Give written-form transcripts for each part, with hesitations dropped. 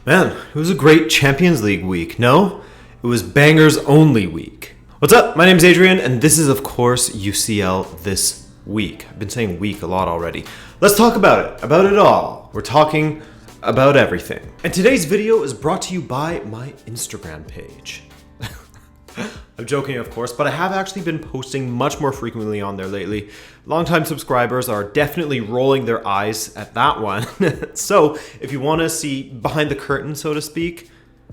Man, it was a great Champions League week, no? It was bangers only week. What's up? My name's Adrian, and this is, of course, UCL This week. I've been saying week a lot already. Let's talk about it all. We're talking about everything. And today's video is brought to you by my Instagram page. I'm joking, of course, but I have actually been posting much more frequently on there lately. Longtime subscribers are definitely rolling their eyes at that one. So if you want to see behind the curtain, so to speak,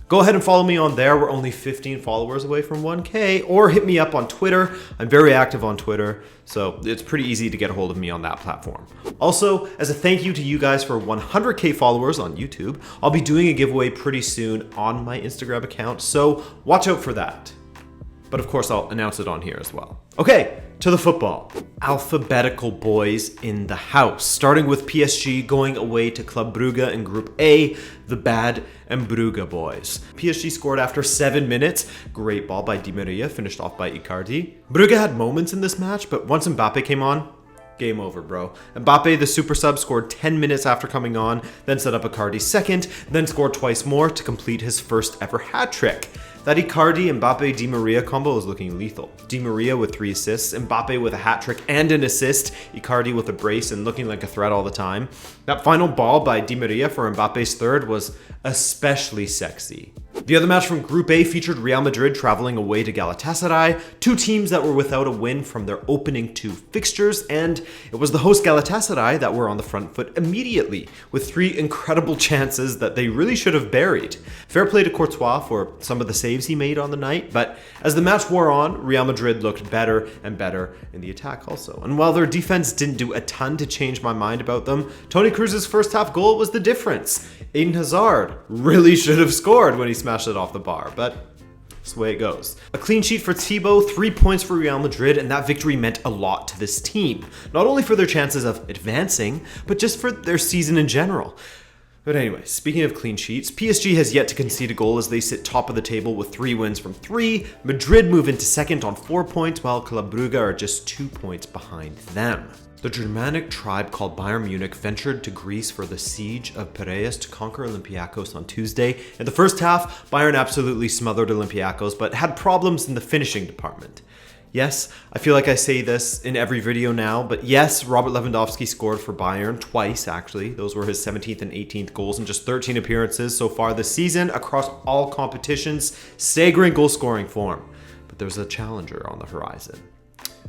go ahead and follow me on there. We're only 15 followers away from 1K, or hit me up on Twitter. I'm very active on Twitter, so it's pretty easy to get a hold of me on that platform. Also, as a thank you to you guys for 100K followers on YouTube, I'll be doing a giveaway pretty soon on my Instagram account, so watch out for that. But of course, I'll announce it on here as well. Okay, to the football. Alphabetical boys in the house. Starting with PSG going away to Club Brugge in Group A, the Bad and Brugge boys. PSG scored after 7 minutes. Great ball by Di Maria, finished off by Icardi. Brugge had moments in this match, but once Mbappé came on, game over, bro. Mbappé, the super sub, scored 10 minutes after coming on, then set up Icardi's second, then scored twice more to complete his first ever hat trick. That Icardi, Mbappé, Di Maria combo is looking lethal. Di Maria with 3 assists, Mbappé with a hat trick and an assist, Icardi with a brace and looking like a threat all the time. That final ball by Di Maria for Mbappe's third was especially sexy. The other match from Group A featured Real Madrid traveling away to Galatasaray, two teams that were without a win from their opening 2 fixtures, and it was the host Galatasaray that were on the front foot immediately, with 3 incredible chances that they really should have buried. Fair play to Courtois for some of the saves he made on the night, but as the match wore on, Real Madrid looked better and better in the attack also. And while their defense didn't do a ton to change my mind about them, Toni Kroos's first half goal was the difference. Eden Hazard really should have scored when he smashed it off the bar, but that's the way it goes. A clean sheet for Thibaut, 3 points for Real Madrid, and that victory meant a lot to this team. Not only for their chances of advancing, but just for their season in general. But anyway, speaking of clean sheets, PSG has yet to concede a goal as they sit top of the table with 3 wins from 3. Madrid move into second on 4 points, while Club Brugge are just 2 points behind them. The Germanic tribe called Bayern Munich ventured to Greece for the siege of Piraeus to conquer Olympiakos on Tuesday. In the first half, Bayern absolutely smothered Olympiakos, but had problems in the finishing department. Yes, I feel like I say this in every video now, but yes, Robert Lewandowski scored for Bayern twice, actually. Those were his 17th and 18th goals in just 13 appearances so far this season across all competitions. Staggering goal-scoring form. But there's a challenger on the horizon.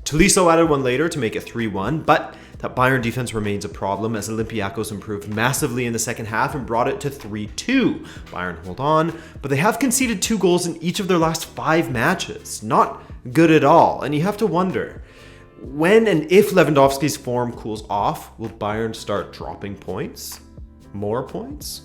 Tolisso added one later to make it 3-1, but that Bayern defense remains a problem as Olympiakos improved massively in the second half and brought it to 3-2. Bayern hold on, but they have conceded 2 goals in each of their last 5 matches. Not good at all, and you have to wonder, when and if Lewandowski's form cools off, will Bayern start dropping points? More points?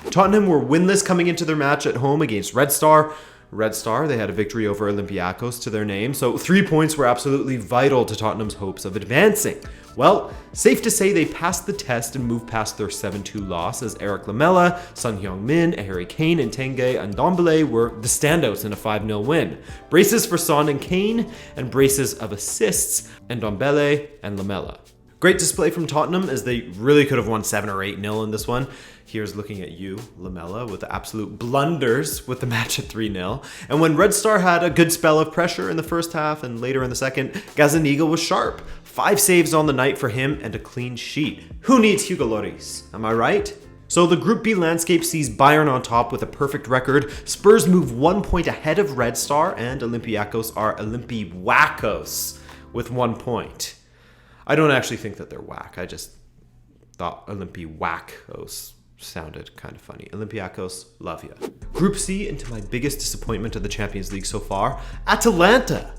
Tottenham were winless coming into their match at home against Red Star. They had a victory over Olympiakos to their name, so 3 points were absolutely vital to Tottenham's hopes of advancing. Well, safe to say they passed the test and moved past their 7-2 loss as Eric Lamela, Son Heung-min, Harry Kane, and Tanguy Ndombele were the standouts in a 5-0 win. Braces for Son and Kane, and braces of assists, Ndombele and Lamela. Great display from Tottenham as they really could have won 7 or 8-0 in this one. Here's looking at you, Lamela, with the absolute blunders with the match at 3-0. And when Red Star had a good spell of pressure in the first half and later in the second, Gazzaniga was sharp. 5 saves on the night for him and a clean sheet. Who needs Hugo Lloris? Am I right? So the Group B landscape sees Bayern on top with a perfect record. Spurs move 1 point ahead of Red Star, and Olympiakos are Olympiakos with 1 point. I don't actually think that they're whack. I just thought Olympiakos sounded kind of funny. Olympiakos, love ya. Group C, into my biggest disappointment of the Champions League so far, Atalanta.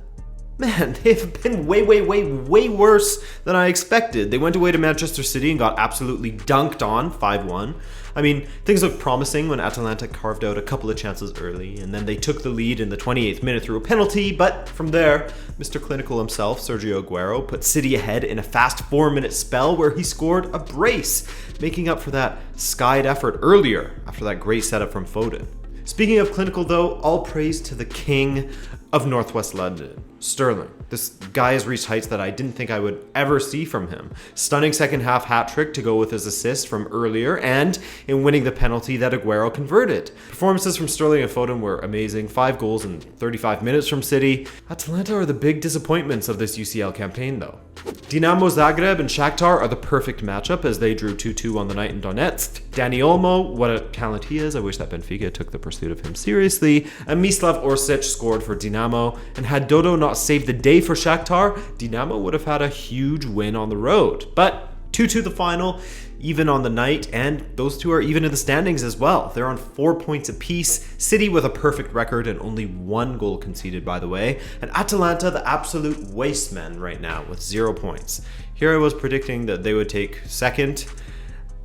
Man, they've been way worse than I expected. They went away to Manchester City and got absolutely dunked on 5-1. I mean, things looked promising when Atalanta carved out a couple of chances early, and then they took the lead in the 28th minute through a penalty, but from there, Mr. Clinical himself, Sergio Aguero, put City ahead in a fast 4-minute spell where he scored a brace, making up for that skied effort earlier after that great setup from Foden. Speaking of Clinical though, all praise to the king of Northwest London, Sterling. This guy has reached heights that I didn't think I would ever see from him. Stunning second half hat trick to go with his assist from earlier, and in winning the penalty that Aguero converted. Performances from Sterling and Foden were amazing. 5 goals in 35 minutes from City. Atalanta are the big disappointments of this UCL campaign though. Dinamo Zagreb and Shakhtar are the perfect matchup as they drew 2-2 on the night in Donetsk. Dani Olmo, what a talent he is. I wish that Benfica took the pursuit of him seriously. And Mislav Orsic scored for Dinamo. And had Dodo not saved the day for Shakhtar, Dinamo would have had a huge win on the road. But 2-2 the final, even on the night, and those two are even in the standings as well. They're on 4 points apiece. City with a perfect record and only 1 goal conceded, by the way. And Atalanta, the absolute wastemen right now with 0 points. Here I was predicting that they would take second,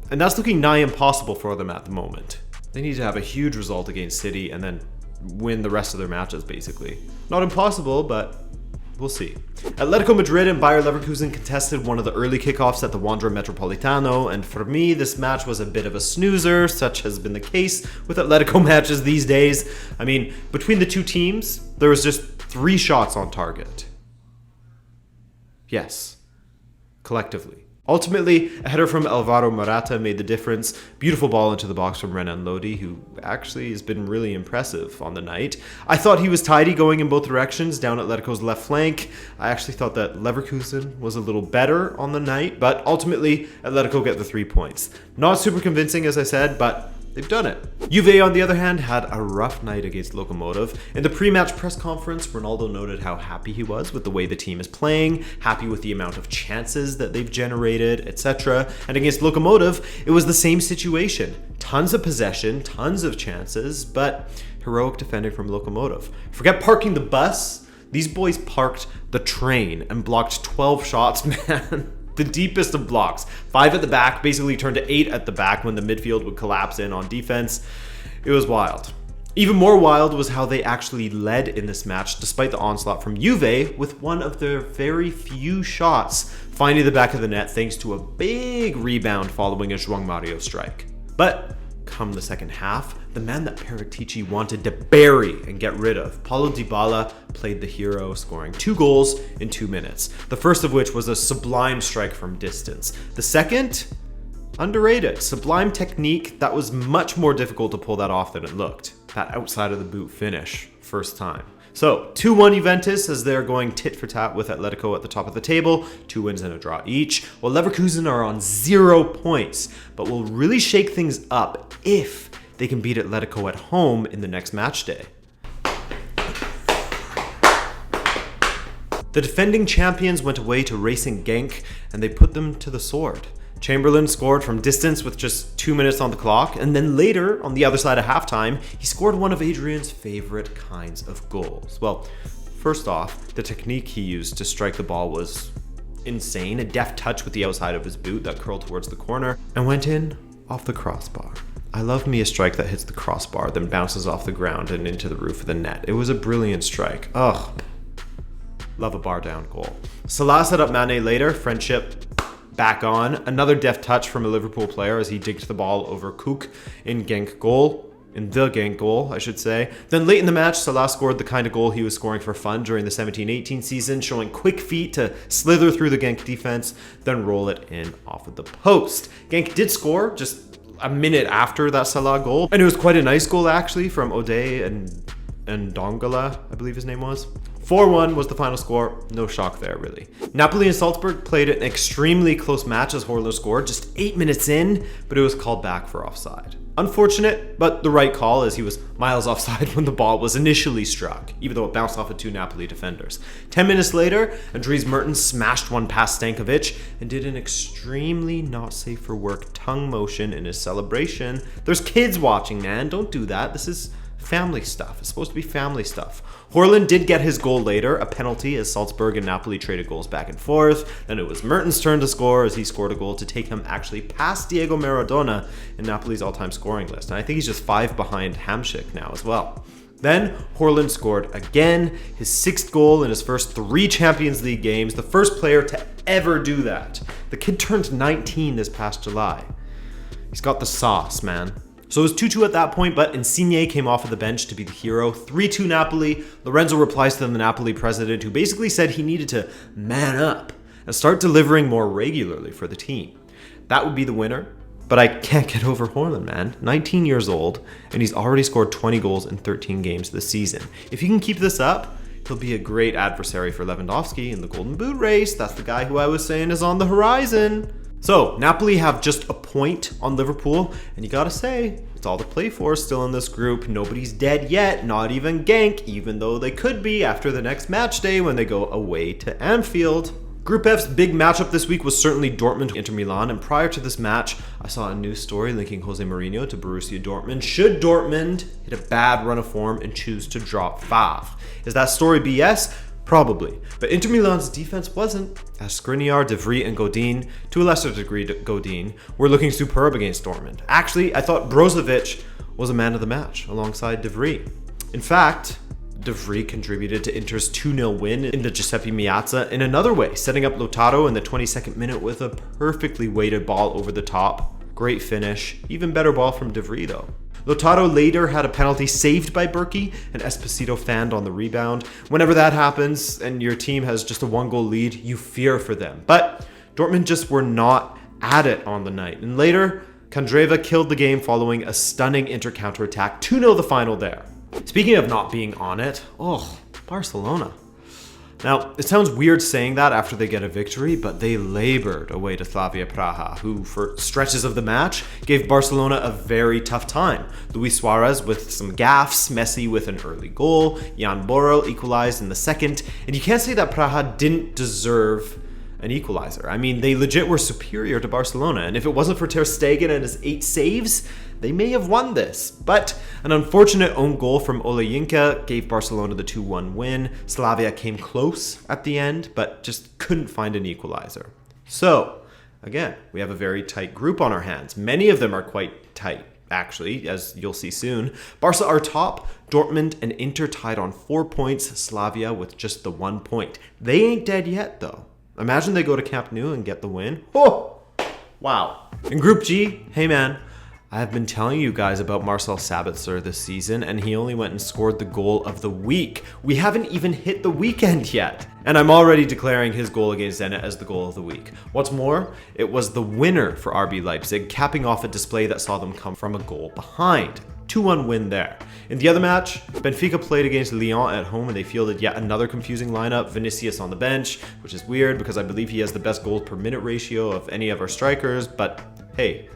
and that's looking nigh impossible for them at the moment. They need to have a huge result against City and then win the rest of their matches, basically. Not impossible, but we'll see. Atletico Madrid and Bayer Leverkusen contested one of the early kickoffs at the Wanda Metropolitano, and for me, this match was a bit of a snoozer. Such has been the case with Atletico matches these days. I mean, between the two teams, there was just 3 shots on target. Yes, collectively. Ultimately, a header from Alvaro Morata made the difference. Beautiful ball into the box from Renan Lodi, who actually has been really impressive on the night. I thought he was tidy going in both directions down Atletico's left flank. I actually thought that Leverkusen was a little better on the night, but ultimately, Atletico get the 3 points. Not super convincing, as I said, but they've done it. Juve, on the other hand, had a rough night against Lokomotiv. In the pre-match press conference, Ronaldo noted how happy he was with the way the team is playing, happy with the amount of chances that they've generated, etc. And against Lokomotiv, it was the same situation. Tons of possession, tons of chances, but heroic defending from Lokomotiv. Forget parking the bus. These boys parked the train and blocked 12 shots, man. The deepest of blocks. 5 at the back, basically turned to 8 at the back when the midfield would collapse in on defense. It was wild. Even more wild was how they actually led in this match despite the onslaught from Juve, with one of their very few shots finding the back of the net thanks to a big rebound following a João Mario strike. But come the second half, the man that Paratici wanted to bury and get rid of, Paulo Dybala, played the hero, scoring 2 goals in 2 minutes. The first of which was a sublime strike from distance. The second, underrated. Sublime technique that was much more difficult to pull that off than it looked. That outside of the boot finish, first time. So, 2-1 Juventus as they're going tit for tat with Atletico at the top of the table, 2 wins and a draw each, while Leverkusen are on 0 points, but will really shake things up if they can beat Atletico at home in the next match day. The defending champions went away to Racing Genk, and they put them to the sword. Chamberlain scored from distance with just 2 minutes on the clock, and then later, on the other side of halftime, he scored one of Adrian's favorite kinds of goals. Well, first off, the technique he used to strike the ball was insane. A deft touch with the outside of his boot that curled towards the corner and went in off the crossbar. I love me a strike that hits the crossbar, then bounces off the ground and into the roof of the net. It was a brilliant strike. Ugh. Love a bar down goal. Salah set up Mane later, friendship back on. Another deft touch from a Liverpool player as he digged the ball over Cook in the Genk goal, I should say. Then late in the match, Salah scored the kind of goal he was scoring for fun during the 17-18 season, showing quick feet to slither through the Genk defense, then roll it in off of the post. Genk did score just a minute after that Salah goal, and it was quite a nice goal actually from O'Day and Dongala, I believe his name was. 4-1 was the final score. No shock there, really. Napoli and Salzburg played an extremely close match as Håland scored just 8 minutes in, but it was called back for offside. Unfortunate, but the right call as he was miles offside when the ball was initially struck, even though it bounced off of 2 Napoli defenders. 10 minutes later, Andries Mertens smashed one past Stankovic and did an extremely not safe for work tongue motion in his celebration. There's kids watching, man. Don't do that. This is family stuff. It's supposed to be family stuff. Håland did get his goal later, a penalty as Salzburg and Napoli traded goals back and forth. Then it was Mertens' turn to score as he scored a goal to take him actually past Diego Maradona in Napoli's all-time scoring list. And I think he's just 5 behind Hamšík now as well. Then Håland scored again, his 6th goal in his first 3 Champions League games, the first player to ever do that. The kid turned 19 this past July. He's got the sauce, man. So it was 2-2 at that point, but Insigne came off of the bench to be the hero. 3-2 Napoli. Lorenzo replies to the Napoli president, who basically said he needed to man up and start delivering more regularly for the team. That would be the winner. But I can't get over Håland, man. 19 years old, and he's already scored 20 goals in 13 games this season. If he can keep this up, he'll be a great adversary for Lewandowski in the Golden Boot race. That's the guy who I was saying is on the horizon. So, Napoli have just a point on Liverpool, and you gotta say, it's all to play for still in this group. Nobody's dead yet, not even Genk, even though they could be after the next match day when they go away to Anfield. Group F's big matchup this week was certainly Dortmund Inter Milan, and prior to this match, I saw a news story linking Jose Mourinho to Borussia Dortmund. Should Dortmund hit a bad run of form and choose to drop Favre? Is that story BS? Probably. But Inter Milan's defense wasn't, as Skriniar, De Vrij, and Godin, to a lesser degree Godin, were looking superb against Dortmund. Actually, I thought Brozovic was a man of the match alongside De Vrij. In fact, De Vrij contributed to Inter's 2-0 win in the Giuseppe Meazza in another way, setting up Lautaro in the 22nd minute with a perfectly weighted ball over the top. Great finish. Even better ball from De Vrij though. Lautaro later had a penalty saved by Berkey, and Esposito fanned on the rebound. Whenever that happens and your team has just a 1-goal lead, you fear for them. But Dortmund just were not at it on the night. And later, Kandreva killed the game following a stunning Inter counterattack. 2-0 the final there. Speaking of not being on it, Barcelona. Now, it sounds weird saying that after they get a victory, but they labored away to Slavia Prague, who, for stretches of the match, gave Barcelona a very tough time. Luis Suarez with some gaffes, Messi with an early goal, Jan Borrell equalized in the second, and you can't say that Prague didn't deserve an equalizer. I mean, they legit were superior to Barcelona, and if it wasn't for Ter Stegen and his 8 saves, they may have won this. But an unfortunate own goal from Olympiakos gave Barcelona the 2-1 win. Slavia came close at the end, but just couldn't find an equalizer. So, again, we have a very tight group on our hands. Many of them are quite tight, actually, as you'll see soon. Barca are top, Dortmund and Inter tied on 4 points, Slavia with just the 1 point. They ain't dead yet, though. Imagine they go to Camp Nou and get the win. Oh, wow. In Group G, hey man, I have been telling you guys about Marcel Sabitzer this season, and he only went and scored the goal of the week. We haven't even hit the weekend yet, and I'm already declaring his goal against Zenit as the goal of the week. What's more, it was the winner for RB Leipzig, capping off a display that saw them come from a goal behind. 2-1 win there. In the other match, Benfica played against Lyon at home and they fielded yet another confusing lineup. Vinicius on the bench, which is weird because I believe he has the best goals per minute ratio of any of our strikers, but hey,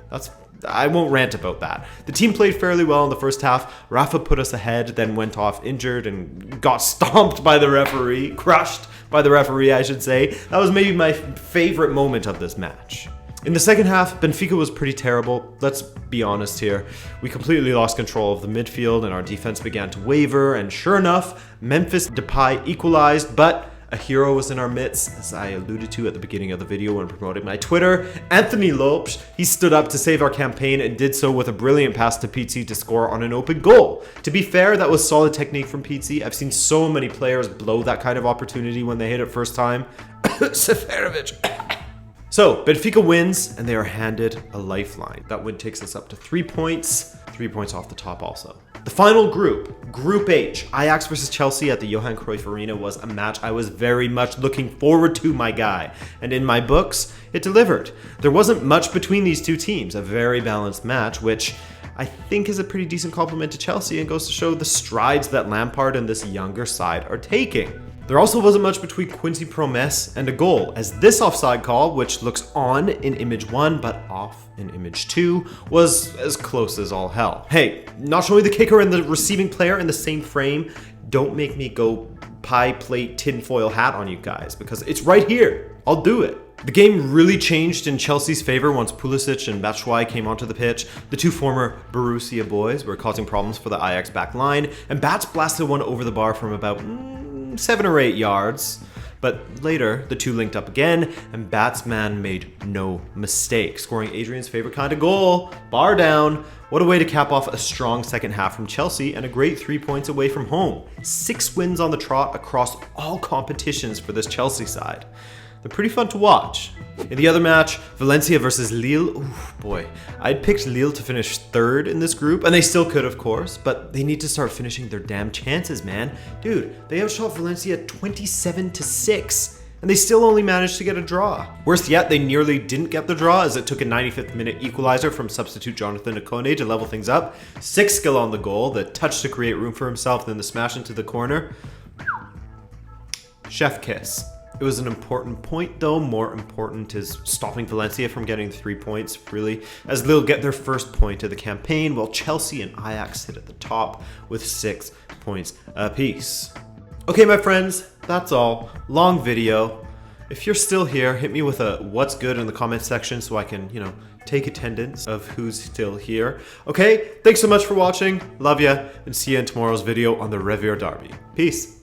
I won't rant about that. The team played fairly well in the first half. Rafa put us ahead, then went off injured and got stomped by the referee, crushed by the referee, I should say. That was maybe my favorite moment of this match. In the second half, Benfica was pretty terrible. Let's be honest here. We completely lost control of the midfield and our defense began to waver, and sure enough, Memphis Depay equalized, but a hero was in our midst, as I alluded to at the beginning of the video when promoting my Twitter. Anthony Lopes, he stood up to save our campaign and did so with a brilliant pass to Pizzi to score on an open goal. To be fair, that was solid technique from Pizzi. I've seen so many players blow that kind of opportunity when they hit it first time. Seferovic. So, Benfica wins, and they are handed a lifeline. That win takes us up to 3 points, 3 points off the top also. The final group, Group H, Ajax versus Chelsea at the Johan Cruyff Arena, was a match I was very much looking forward to, my guy. And in my books, it delivered. There wasn't much between these two teams, a very balanced match, which I think is a pretty decent compliment to Chelsea and goes to show the strides that Lampard and this younger side are taking. There also wasn't much between Quincy Promes and a goal, as this offside call, which looks on in image 1 but off in image 2, was as close as all hell. Hey, not showing the kicker and the receiving player in the same frame, don't make me go pie plate tinfoil hat on you guys, because it's right here. I'll do it. The game really changed in Chelsea's favor once Pulisic and Batshuayi came onto the pitch. The two former Borussia boys were causing problems for the Ajax back line, and Bats blasted one over the bar from about 7 or 8 yards. But later, the two linked up again, and Batsman made no mistake, scoring Adrian's favorite kind of goal, bar down. What a way to cap off a strong second half from Chelsea and a great 3 points away from home. 6 wins on the trot across all competitions for this Chelsea side. They're pretty fun to watch. In the other match, Valencia versus Lille. Ooh, boy. I'd picked Lille to finish third in this group, and they still could, of course, but they need to start finishing their damn chances, man. Dude, they outshot Valencia 27-6, and they still only managed to get a draw. Worse yet, they nearly didn't get the draw as it took a 95th minute equalizer from substitute Jonathan Okone to level things up. 6 skill on the goal, the touch to create room for himself, then the smash into the corner. Chef kiss. It was an important point though. More important is stopping Valencia from getting 3 points, really, as Lille get their first point of the campaign, while Chelsea and Ajax sit at the top with 6 points apiece. Okay, my friends, that's all. Long video. If you're still here, hit me with a what's good in the comment section so I can, take attendance of who's still here. Okay, thanks so much for watching. Love ya, and see you in tomorrow's video on the Revier Derby. Peace.